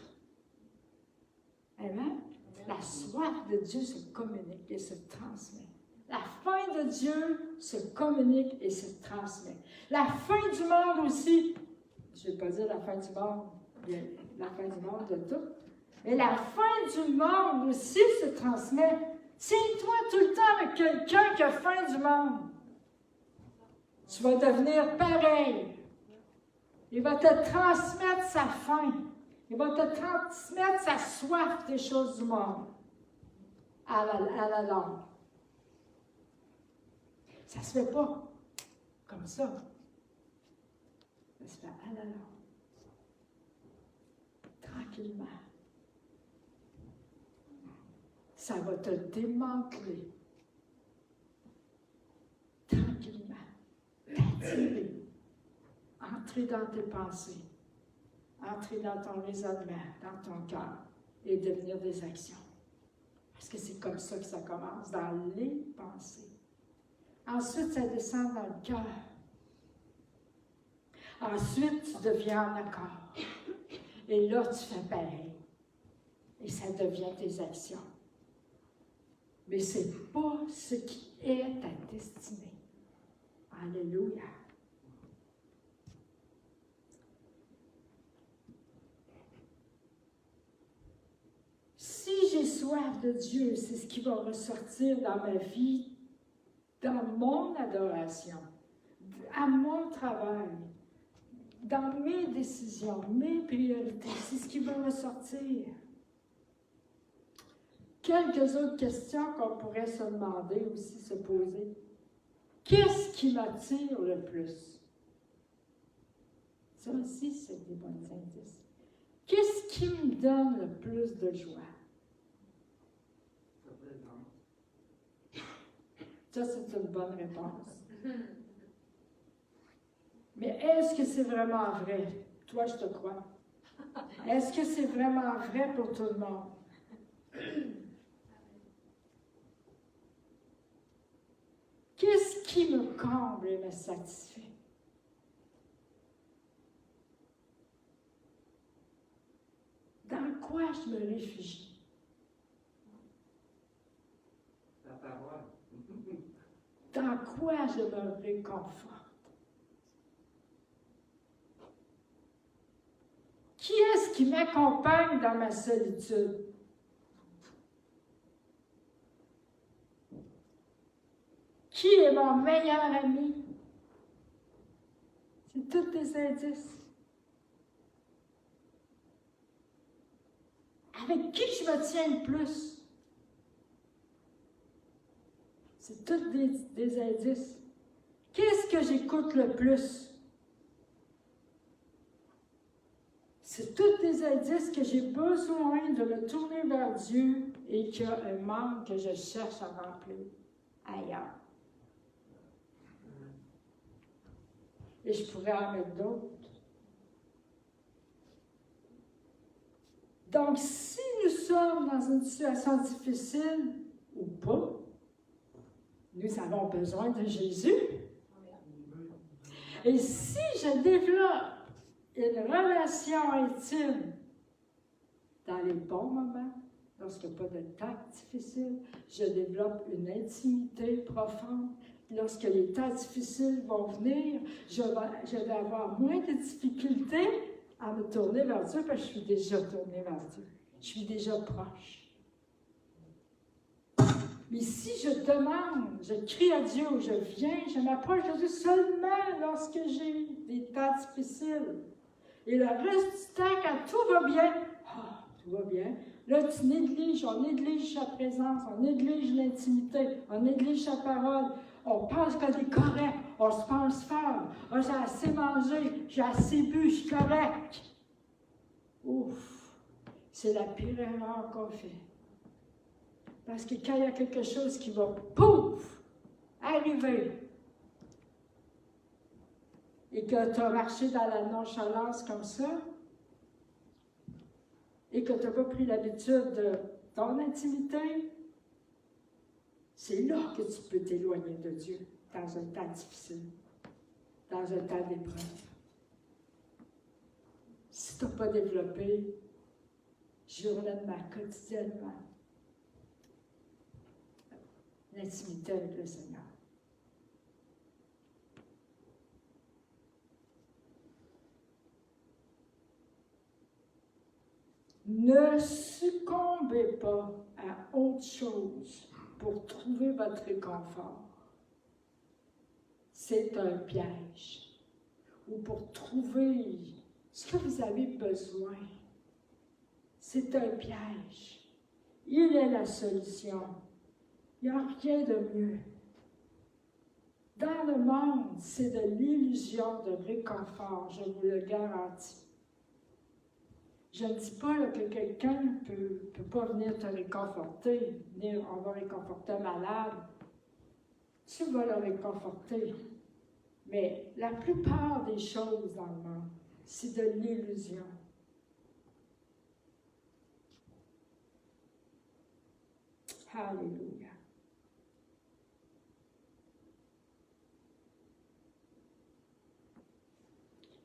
Amen? La soif de Dieu se communique et se transmet. La faim de Dieu se communique et se transmet. La faim du monde aussi, je ne vais pas dire la fin du monde, la fin du monde de tout, mais la faim du monde aussi se transmet. Tiens-toi tout le temps avec quelqu'un qui a faim du monde. Tu vas devenir pareil. Il va te transmettre sa faim. Il va te transmettre sa soif des choses du monde à la longue. Ça ne se fait pas comme ça. Ça se fait à la longue. Tranquillement. Ça va te démanteler. Tranquillement. T'attirer. Entrer dans tes pensées. Entrer dans ton raisonnement, dans ton cœur. Et devenir des actions. Parce que c'est comme ça que ça commence, dans les pensées. Ensuite, ça descend dans le cœur. Ensuite, tu deviens en accord. Et là, tu fais pareil. Et ça devient tes actions. Mais ce n'est pas ce qui est ta destinée. Alléluia. Si j'ai soif de Dieu, c'est ce qui va ressortir dans ma vie, dans mon adoration, à mon travail, dans mes décisions, mes priorités, c'est ce qui va ressortir. Quelques autres questions qu'on pourrait se demander aussi, se poser. Qu'est-ce qui m'attire le plus? Ça aussi, c'est des bons indices. Qu'est-ce qui me donne le plus de joie? Ça, c'est une bonne réponse. Mais est-ce que c'est vraiment vrai? Toi, je te crois. Est-ce que c'est vraiment vrai pour tout le monde? Qu'est-ce qui me comble et me satisfait? Dans quoi je me réfugie? La parole. Dans quoi je me réconforte? Qui est-ce qui m'accompagne dans ma solitude? Qui est mon meilleur ami? C'est tous des indices. Avec qui je me tiens le plus? C'est tous des indices. Qu'est-ce que j'écoute le plus? C'est tous des indices que j'ai besoin de me tourner vers Dieu et qu'il y a un manque que je cherche à remplir ailleurs. Et je pourrais en mettre d'autres. Donc, si nous sommes dans une situation difficile ou pas, nous avons besoin de Jésus. Et si je développe une relation intime dans les bons moments, lorsqu'il n'y a pas de temps difficile, je développe une intimité profonde. Lorsque les temps difficiles vont venir, je vais avoir moins de difficultés à me tourner vers Dieu parce que je suis déjà tournée vers Dieu. Je suis déjà proche. Mais si je demande, je crie à Dieu, je viens, je m'approche de Dieu seulement lorsque j'ai des temps difficiles. Et le reste du temps, quand tout va bien, tout va bien. Là, tu négliges, on néglige sa présence, on néglige l'intimité, on néglige sa parole. On pense qu'on est correct, on se pense fort. Ah, j'ai assez mangé, j'ai assez bu, je suis correct. Ouf, c'est la pire erreur qu'on fait. Parce que quand il y a quelque chose qui va, pouf, arriver, et que tu as marché dans la nonchalance comme ça, et que tu n'as pas pris l'habitude de ton intimité, c'est là que tu peux t'éloigner de Dieu dans un temps difficile, dans un temps d'épreuve. Si tu n'as pas développé journellement, quotidiennement, l'intimité avec le Seigneur. Ne succombez pas à autre chose pour trouver votre réconfort. C'est un piège. Ou pour trouver ce que vous avez besoin. C'est un piège. Il est la solution. Il n'y a rien de mieux. Dans le monde, c'est de l'illusion de réconfort, je vous le garantis. Je ne dis pas là, que quelqu'un ne peut pas venir te réconforter, on va réconforter un malade. Tu vas le réconforter. Mais la plupart des choses dans le monde, c'est de l'illusion. Alléluia.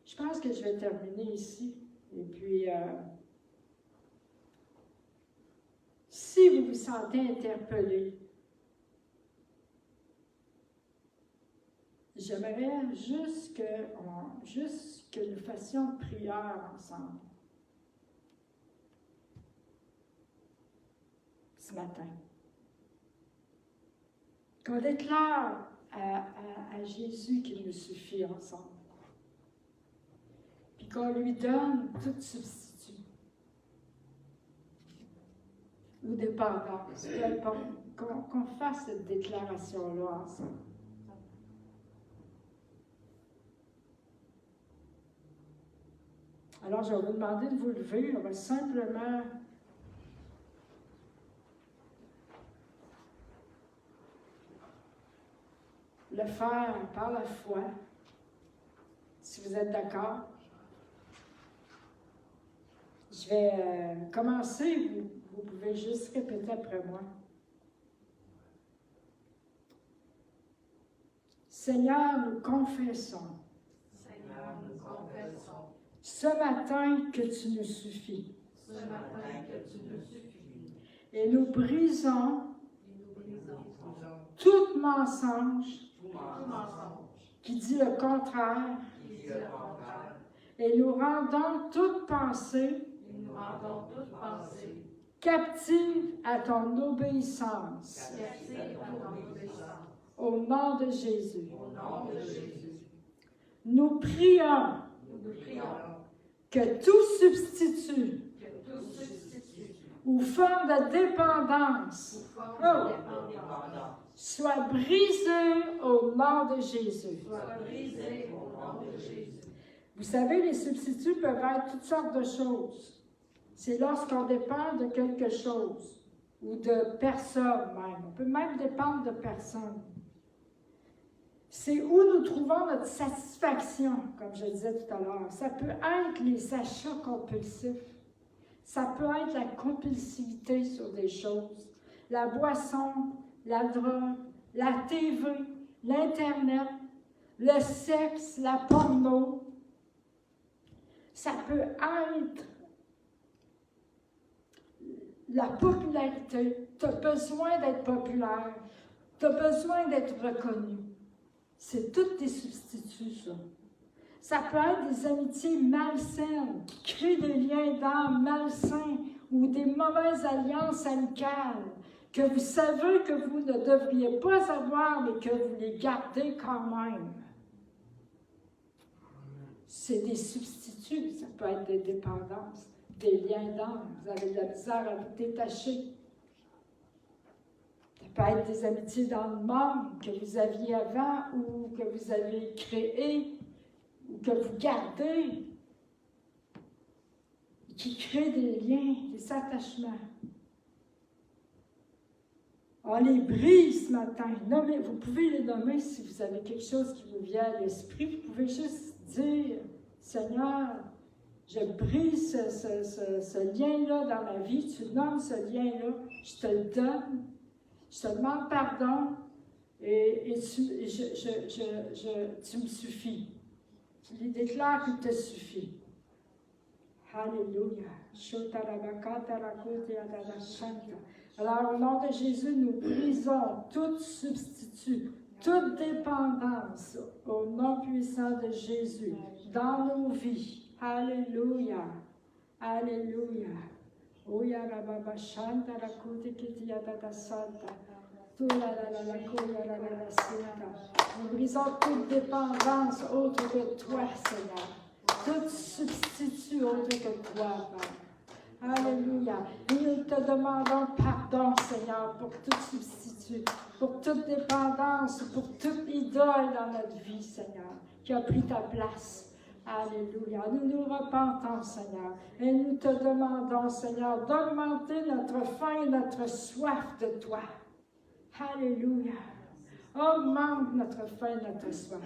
Je pense que je vais terminer ici. Et puis, si vous vous sentez interpellé, j'aimerais juste que nous fassions une prière ensemble ce matin. Qu'on déclare à Jésus qu'il nous suffit ensemble. puis qu'on lui donne tout substitut ou dépendance, peu importe, qu'on fasse cette déclaration-là ensemble. Alors, je vais vous demander de vous lever. On va simplement le faire par la foi, si vous êtes d'accord. Je vais commencer. Vous pouvez juste répéter après moi. Seigneur, nous confessons. Seigneur, nous confessons. Ce matin que tu nous suffis. Ce matin que tu nous suffis. Et nous brisons Et nous brisons tout mensonge tout mensonge qui dit le contraire. qui dit le contraire. Et nous rendons toute pensée Et nous rendons toute pensée captive à ton obéissance. captive à ton obéissance. Au nom de Jésus. Au nom de Jésus. Nous prions Nous prions que tout substitut que tout substitut ou forme de dépendance ou forme Oh. de dépendance soit brisé au nom de Jésus. soit brisé au nom de Jésus. Vous savez, les substituts peuvent être toutes sortes de choses. C'est lorsqu'on dépend de quelque chose ou de personne même. On peut même dépendre de personne. C'est où nous trouvons notre satisfaction, comme je disais tout à l'heure. Ça peut être les achats compulsifs. Ça peut être la compulsivité sur des choses. La boisson, la drogue, la TV, l'Internet, le sexe, la porno. Ça peut être la popularité. Tu as besoin d'être populaire. Tu as besoin d'être reconnu. C'est tous des substituts, ça. Ça peut être des amitiés malsaines qui créent des liens d'âme malsains ou des mauvaises alliances amicales que vous savez que vous ne devriez pas avoir, mais que vous les gardez quand même. C'est des substituts, ça peut être des dépendances, des liens d'âme. Vous avez de la misère à vous détacher. Ça peut être des amitiés dans le monde que vous aviez avant ou que vous avez créées ou que vous gardez, qui créent des liens, des attachements. On les brise ce matin. Nommez, vous pouvez les nommer si vous avez quelque chose qui vous vient à l'esprit. Vous pouvez juste dire, Seigneur, je brise ce lien-là dans ma vie. Tu nommes ce lien-là, je te le donne. Je te demande pardon et tu me suffis. Tu lui déclares qu'il te suffit. Alléluia. Alors, au nom de Jésus, nous brisons tout substitut, toute dépendance au nom puissant de Jésus dans nos vies. Alléluia. Alléluia. Oya rababa shanta la kote kiti yadada santa. Tout la la la la koya la la la santa. Nous brisons toute dépendance autre que toi, Seigneur. Tout substitut autre que toi, Père. Alléluia. Et nous te demandons pardon, Seigneur, pour tout substitut, pour toute dépendance, pour toute idole dans notre vie, Seigneur, qui a pris ta place. Alléluia. Nous nous repentons, Seigneur, et nous te demandons, Seigneur, d'augmenter notre faim et notre soif de toi. Alléluia. Augmente notre faim et notre soif.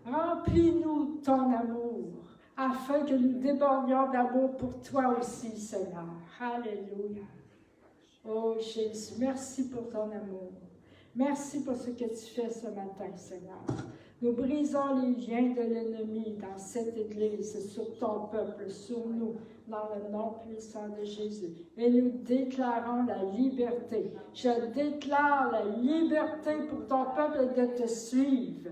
Remplis-nous ton amour, afin que nous débordions d'amour pour toi aussi, Seigneur. Alléluia. Oh Jésus, merci pour ton amour. Merci pour ce que tu fais ce matin, Seigneur. Nous brisons les liens de l'ennemi dans cette Église, sur ton peuple, sur nous, dans le nom puissant de Jésus. Et nous déclarons la liberté. Je déclare la liberté pour ton peuple de te suivre,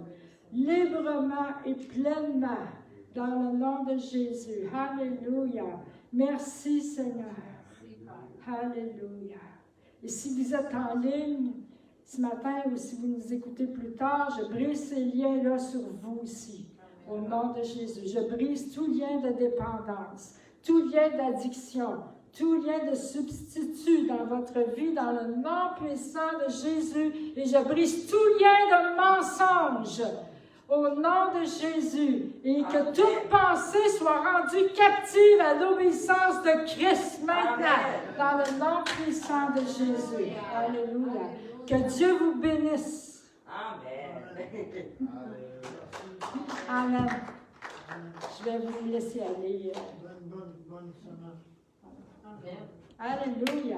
librement et pleinement, dans le nom de Jésus. Alléluia. Merci, Seigneur. Alléluia. Et si vous êtes en ligne, ce matin, ou si vous nous écoutez plus tard, je brise ces liens-là sur vous aussi. Au nom de Jésus, je brise tout lien de dépendance, tout lien d'addiction, tout lien de substitut dans votre vie, dans le nom puissant de Jésus. Et je brise tout lien de mensonge au nom de Jésus. Et que toute pensée soit rendue captive à l'obéissance de Christ maintenant, dans le nom puissant de Jésus. Alléluia. Que Dieu vous bénisse. Amen. Amen. Je vais vous laisser aller. Bonne semaine. Amen. Alléluia.